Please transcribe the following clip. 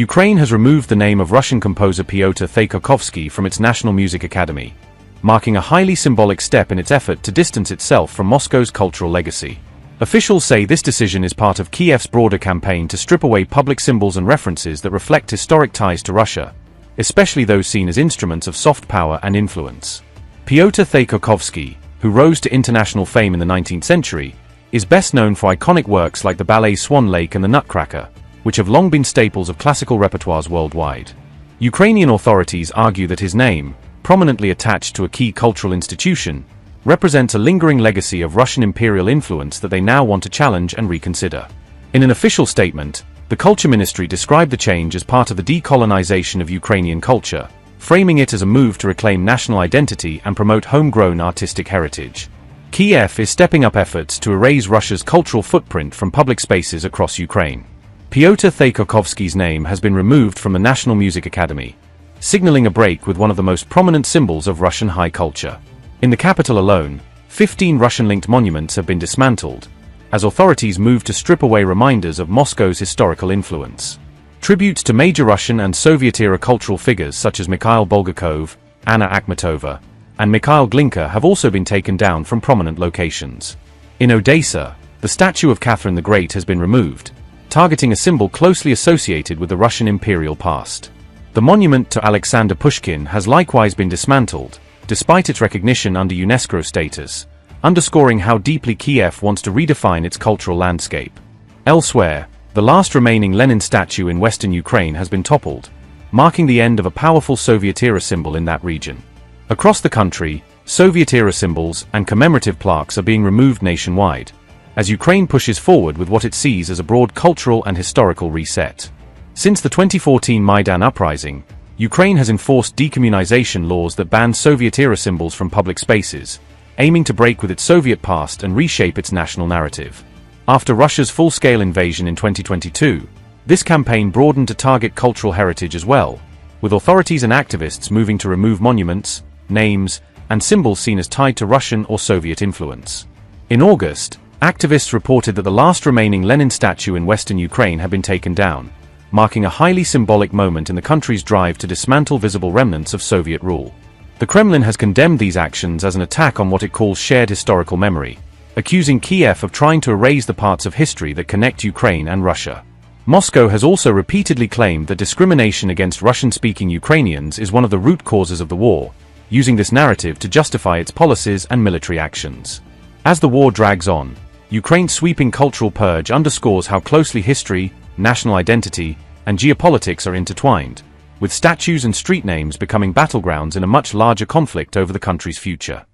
Ukraine has removed the name of Russian composer Pyotr Tchaikovsky from its National Music Academy, marking a highly symbolic step in its effort to distance itself from Moscow's cultural legacy. Officials say this decision is part of Kyiv's broader campaign to strip away public symbols and references that reflect historic ties to Russia, especially those seen as instruments of soft power and influence. Pyotr Tchaikovsky, who rose to international fame in the 19th century, is best known for iconic works like the ballet Swan Lake and the Nutcracker, which have long been staples of classical repertoires worldwide. Ukrainian authorities argue that his name, prominently attached to a key cultural institution, represents a lingering legacy of Russian imperial influence that they now want to challenge and reconsider. In an official statement, the Culture Ministry described the change as part of the decolonization of Ukrainian culture, framing it as a move to reclaim national identity and promote homegrown artistic heritage. Kyiv is stepping up efforts to erase Russia's cultural footprint from public spaces across Ukraine. Pyotr Tchaikovsky's name has been removed from the National Music Academy, signaling a break with one of the most prominent symbols of Russian high culture. In the capital alone, 15 Russian-linked monuments have been dismantled, as authorities move to strip away reminders of Moscow's historical influence. Tributes to major Russian and Soviet-era cultural figures such as Mikhail Bulgakov, Anna Akhmatova, and Mikhail Glinka have also been taken down from prominent locations. In Odessa, the statue of Catherine the Great has been removed, targeting a symbol closely associated with the Russian imperial past. The monument to Alexander Pushkin has likewise been dismantled, despite its recognition under UNESCO status, underscoring how deeply Kyiv wants to redefine its cultural landscape. Elsewhere, the last remaining Lenin statue in western Ukraine has been toppled, marking the end of a powerful Soviet-era symbol in that region. Across the country, Soviet-era symbols and commemorative plaques are being removed nationwide, as Ukraine pushes forward with what it sees as a broad cultural and historical reset. Since the 2014 Maidan uprising, Ukraine has enforced decommunization laws that ban Soviet-era symbols from public spaces, aiming to break with its Soviet past and reshape its national narrative. After Russia's full-scale invasion in 2022, this campaign broadened to target cultural heritage as well, with authorities and activists moving to remove monuments, names, and symbols seen as tied to Russian or Soviet influence. In August, activists reported that the last remaining Lenin statue in western Ukraine had been taken down, marking a highly symbolic moment in the country's drive to dismantle visible remnants of Soviet rule. The Kremlin has condemned these actions as an attack on what it calls shared historical memory, accusing Kyiv of trying to erase the parts of history that connect Ukraine and Russia. Moscow has also repeatedly claimed that discrimination against Russian-speaking Ukrainians is one of the root causes of the war, using this narrative to justify its policies and military actions. As the war drags on, Ukraine's sweeping cultural purge underscores how closely history, national identity, and geopolitics are intertwined, with statues and street names becoming battlegrounds in a much larger conflict over the country's future.